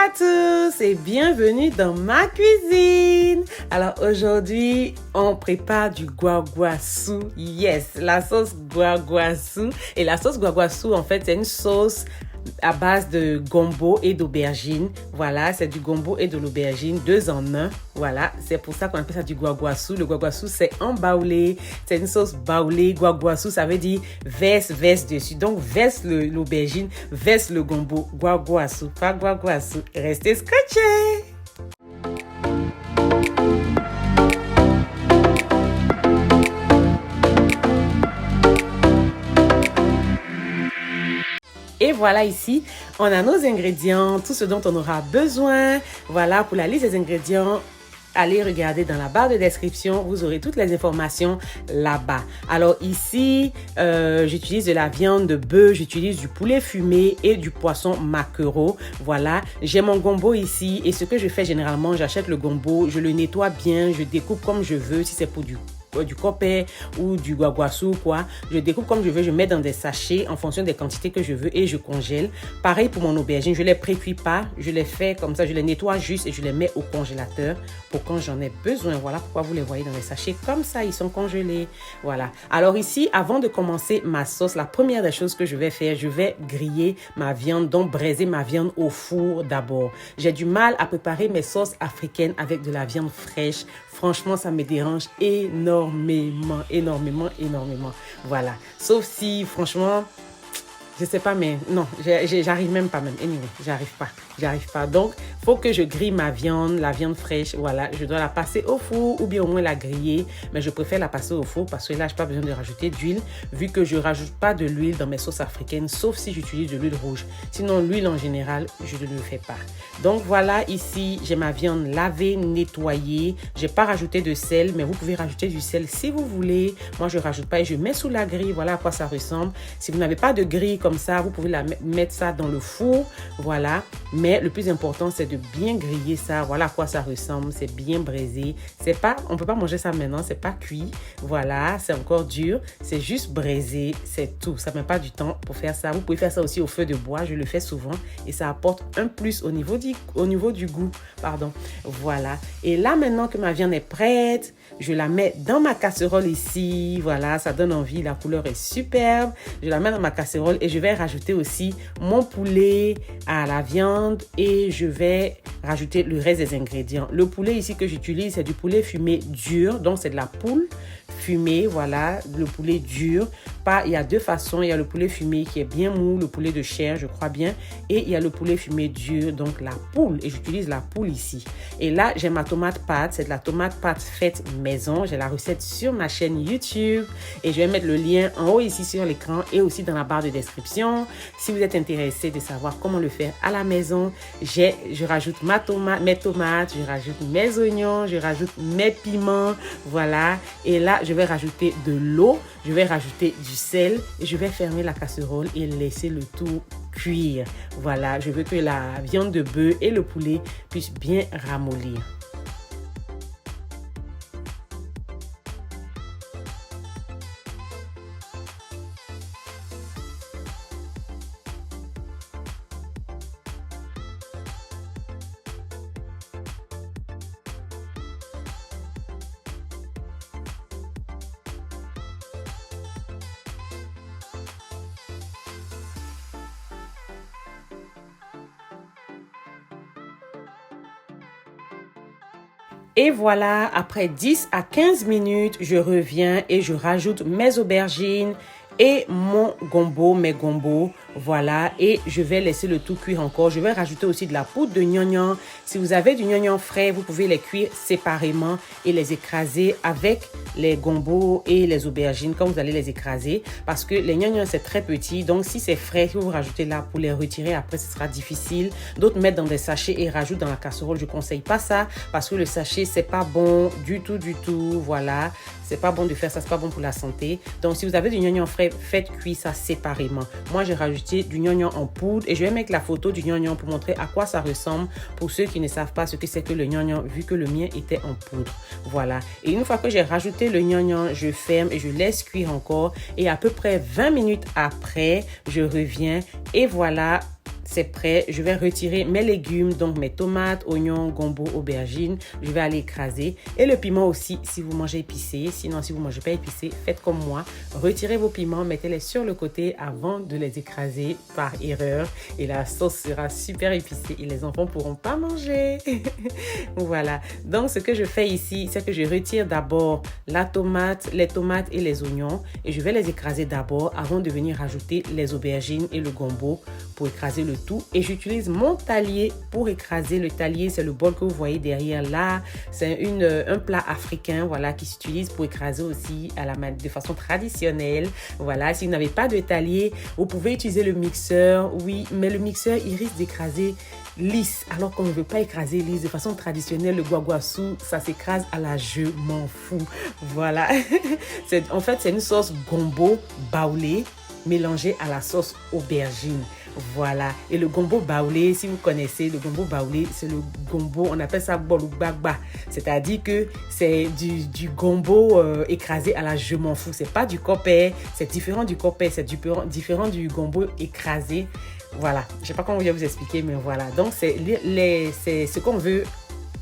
à tous et bienvenue dans ma cuisine. Alors aujourd'hui, on prépare du guaguasu. Yes, la sauce guaguasu. Et la sauce guaguasu, en fait, c'est une sauce à base de gombo et d'aubergine. Voilà, c'est du gombo et de l'aubergine, 2 en 1. Voilà, c'est pour ça qu'on appelle ça du guaguasu. Le guaguasu, c'est en baoulé. C'est une sauce baoulée. Guaguasu, ça veut dire verse dessus. Donc, verse l'aubergine, verse le gombo. Guaguasu, pas guaguasu. Restez scotchés. Et voilà ici, on a nos ingrédients, tout ce dont on aura besoin. Voilà, pour la liste des ingrédients, allez regarder dans la barre de description, vous aurez toutes les informations là-bas. Alors ici, j'utilise de la viande de bœuf, j'utilise du poulet fumé et du poisson maquereau. Voilà, j'ai mon gombo ici et ce que je fais généralement, j'achète le gombo, je le nettoie bien, je découpe comme je veux, si c'est pour du copé ou du guaguasu ou quoi. Je découpe comme je veux, je mets dans des sachets en fonction des quantités que je veux et je congèle. Pareil pour mon aubergine, je les précuis pas, je les fais comme ça, je les nettoie juste et je les mets au congélateur pour quand j'en ai besoin. Voilà pourquoi vous les voyez dans les sachets comme ça, ils sont congelés. Voilà. Alors ici, avant de commencer ma sauce, la première des choses que je vais faire, je vais griller ma viande, donc braiser ma viande au four d'abord. J'ai du mal à préparer mes sauces africaines avec de la viande fraîche. Franchement, ça me dérange énormément. Voilà. Sauf si, franchement, je sais pas, mais non, j'arrive même pas même. Anyway, j'arrive pas. Donc, faut que je grille ma viande, la viande fraîche. Voilà, je dois la passer au four ou bien au moins la griller. Mais je préfère la passer au four parce que là, je n'ai pas besoin de rajouter d'huile vu que je rajoute pas de l'huile dans mes sauces africaines, sauf si j'utilise de l'huile rouge. Sinon, l'huile en général, je ne le fais pas. Donc, voilà, ici, j'ai ma viande lavée, nettoyée. J'ai pas rajouté de sel, mais vous pouvez rajouter du sel si vous voulez. Moi, je rajoute pas et je mets sous la grille. Voilà à quoi ça ressemble. Si vous n'avez pas de grille comme ça, vous pouvez mettre ça dans le four. Voilà. Mais le plus important, c'est de bien griller ça. Voilà à quoi ça ressemble. C'est bien braisé. C'est pas, on peut pas manger ça maintenant. C'est pas cuit. Voilà. C'est encore dur. C'est juste braisé. C'est tout. Ça met pas du temps pour faire ça. Vous pouvez faire ça aussi au feu de bois. Je le fais souvent. Et ça apporte un plus au niveau du goût. Pardon. Voilà. Et là, maintenant que ma viande est prête, je la mets dans ma casserole ici. Voilà. Ça donne envie. La couleur est superbe. Je la mets dans ma casserole et je vais rajouter aussi mon poulet à la viande et je vais rajouter le reste des ingrédients. Le poulet ici que j'utilise, c'est du poulet fumé dur, donc c'est de la poule fumée, voilà, le poulet dur. Il y a 2 façons, il y a le poulet fumé qui est bien mou, le poulet de chair, je crois bien, et il y a le poulet fumé dur, donc la poule, et j'utilise la poule ici. Et là, j'ai ma tomate pâte, c'est de la tomate pâte faite maison, j'ai la recette sur ma chaîne YouTube, et je vais mettre le lien en haut ici sur l'écran et aussi dans la barre de description. Si vous êtes intéressé de savoir comment le faire à la maison, je rajoute mes tomates, je rajoute mes oignons, je rajoute mes piments, voilà, et là, je vais rajouter de l'eau, je vais rajouter du sel et je vais fermer la casserole et laisser le tout cuire. Voilà, je veux que la viande de bœuf et le poulet puissent bien ramollir. Et voilà, après 10 à 15 minutes, je reviens et je rajoute mes aubergines et mon gombo, mes gombos. Voilà, et je vais laisser le tout cuire encore. Je vais rajouter aussi de la poudre de gnognon. Si vous avez du gnognon frais, vous pouvez les cuire séparément et les écraser avec les gombos et les aubergines quand vous allez les écraser. Parce que les gnognons, c'est très petit. Donc, si c'est frais, si vous rajoutez là pour les retirer, après, ce sera difficile. D'autres mettent dans des sachets et rajoutent dans la casserole. Je ne conseille pas ça parce que le sachet, c'est pas bon du tout. Voilà, c'est pas bon de faire ça, c'est pas bon pour la santé. Donc, si vous avez du gnognon frais, faites cuire ça séparément. Moi, j'ai rajouté du gnognon en poudre et je vais mettre la photo du gnognon pour montrer à quoi ça ressemble pour ceux qui ne savent pas ce que c'est que le gnognon vu que le mien était en poudre. Voilà. Et une fois que j'ai rajouté le gnognon, je ferme et je laisse cuire encore et à peu près 20 minutes après, je reviens et voilà. c'est prêt. Je vais retirer mes légumes, donc mes tomates, oignons, gombo, aubergines. Je vais aller écraser. Et le piment aussi, si vous mangez épicé. Sinon, si vous ne mangez pas épicé, faites comme moi. Retirez vos piments, mettez-les sur le côté avant de les écraser par erreur. Et la sauce sera super épicée et les enfants ne pourront pas manger. Voilà. Donc, ce que je fais ici, c'est que je retire d'abord les tomates et les oignons. Et je vais les écraser d'abord avant de venir rajouter les aubergines et le gombo pour écraser le tout. Et j'utilise mon talier pour écraser. Le talier, c'est le bol que vous voyez derrière là. C'est un plat africain, voilà, qui s'utilise pour écraser aussi de façon traditionnelle. Voilà, si vous n'avez pas de talier, vous pouvez utiliser le mixeur, oui, mais le mixeur, il risque d'écraser lisse, alors qu'on ne veut pas écraser lisse. De façon traditionnelle, le guaguassou, ça s'écrase à la je m'en fous. Voilà. En fait, c'est une sauce gombo baoulé mélangée à la sauce aubergine. Voilà. Et le gombo baoulé, si vous connaissez, le gombo baoulé, c'est le gombo, on appelle ça boloubagba. C'est-à-dire que c'est du gombo écrasé à la je m'en fous. C'est pas du copé, c'est différent du copé, c'est différent du gombo écrasé. Voilà. Je sais pas comment vous expliquer, mais voilà. Donc, c'est ce qu'on veut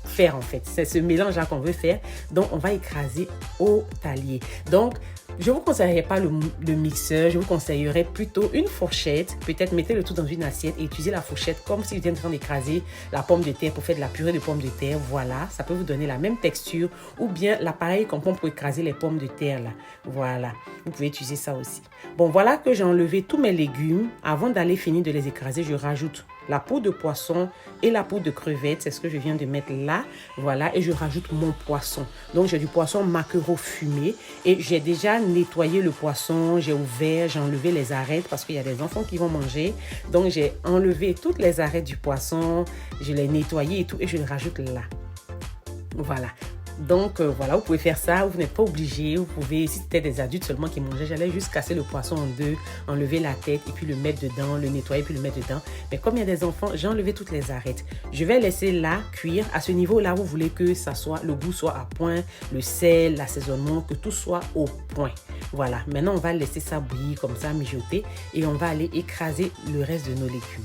faire en fait. C'est ce mélange-là qu'on veut faire. Donc, on va écraser au talier. Donc, je ne vous conseillerais pas le mixeur. Je vous conseillerais plutôt une fourchette. Peut-être mettez le tout dans une assiette et utilisez la fourchette comme si vous étiez en train d'écraser la pomme de terre pour faire de la purée de pommes de terre. Voilà, ça peut vous donner la même texture. Ou bien l'appareil qu'on prend pour écraser les pommes de terre là. Voilà, vous pouvez utiliser ça aussi. Bon, voilà que j'ai enlevé tous mes légumes. Avant d'aller finir de les écraser, je rajoute la peau de poisson et la peau de crevette. C'est ce que je viens de mettre là. Voilà, et je rajoute mon poisson. Donc, j'ai du poisson maquereau fumé et j'ai déjà nettoyé le poisson. J'ai ouvert, j'ai enlevé les arêtes parce qu'il y a des enfants qui vont manger. Donc, j'ai enlevé toutes les arêtes du poisson. Je l'ai nettoyé et tout et je le rajoute là. Voilà. Donc, voilà, vous pouvez faire ça. Vous n'êtes pas obligé. Vous pouvez, si c'était des adultes seulement qui mangeaient, j'allais juste casser le poisson en deux, enlever la tête et puis le mettre dedans, le nettoyer puis le mettre dedans. Mais comme il y a des enfants, j'ai enlevé toutes les arêtes. Je vais laisser là cuire. À ce niveau-là, vous voulez que ça soit, le goût soit à point, le sel, l'assaisonnement, que tout soit au point. Voilà. Maintenant, on va laisser ça bouillir comme ça, mijoter et on va aller écraser le reste de nos légumes.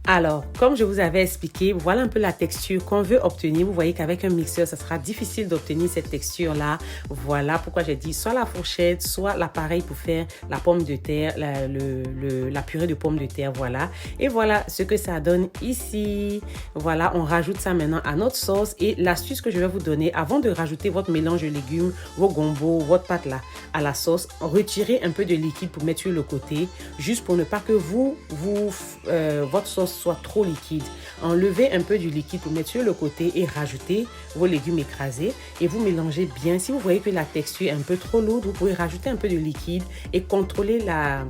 Alors, comme je vous avais expliqué, voilà un peu la texture qu'on veut obtenir. Vous voyez qu'avec un mixeur, ça sera difficile d'obtenir cette texture-là. Voilà pourquoi j'ai dit soit la fourchette, soit l'appareil pour faire la pomme de terre, la purée de pommes de terre. Voilà. Et voilà ce que ça donne ici. Voilà, on rajoute ça maintenant à notre sauce. Et l'astuce que je vais vous donner, avant de rajouter votre mélange de légumes, vos gombos, votre pâte là, à la sauce, retirez un peu de liquide pour mettre sur le côté, juste pour ne pas que votre sauce soit trop liquide. Enlevez un peu du liquide pour mettre sur le côté et rajoutez vos légumes écrasés et vous mélangez bien. Si vous voyez que la texture est un peu trop lourde, vous pouvez rajouter un peu de liquide et contrôler la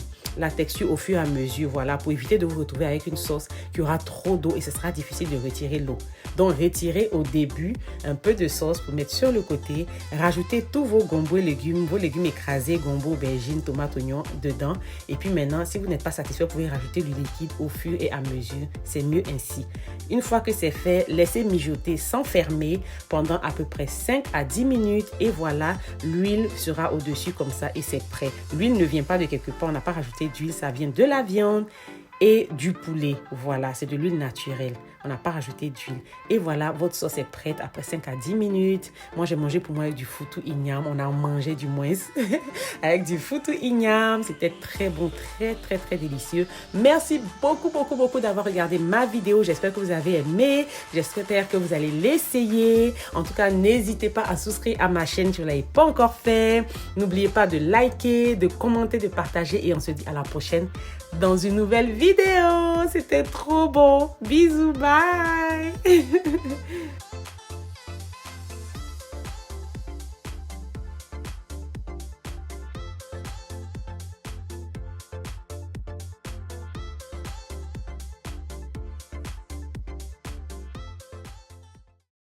texture au fur et à mesure, voilà, pour éviter de vous retrouver avec une sauce qui aura trop d'eau et ce sera difficile de retirer l'eau. Donc, retirez au début un peu de sauce pour mettre sur le côté, rajoutez tous vos gombos et légumes, vos légumes écrasés, gombo, aubergines, tomates, oignons dedans. Et puis maintenant, si vous n'êtes pas satisfait, vous pouvez rajouter du liquide au fur et à mesure. C'est mieux ainsi. Une fois que c'est fait, laissez mijoter sans fermer pendant à peu près 5 à 10 minutes et voilà, l'huile sera au-dessus comme ça et c'est prêt. L'huile ne vient pas de quelque part, on n'a pas rajouté d'huile, ça vient de la viande et du poulet. Voilà, c'est de l'huile naturelle. On n'a pas rajouté d'huile. Et voilà, votre sauce est prête après 5 à 10 minutes. Moi, j'ai mangé pour moi avec du foutou igname. On a mangé du moins avec du foutou igname. C'était très bon, très, très, très délicieux. Merci beaucoup, beaucoup, beaucoup d'avoir regardé ma vidéo. J'espère que vous avez aimé. J'espère que vous allez l'essayer. En tout cas, n'hésitez pas à souscrire à ma chaîne si vous ne l'avez pas encore fait. N'oubliez pas de liker, de commenter, de partager. Et on se dit à la prochaine dans une nouvelle vidéo. C'était trop bon. Bisous, bye.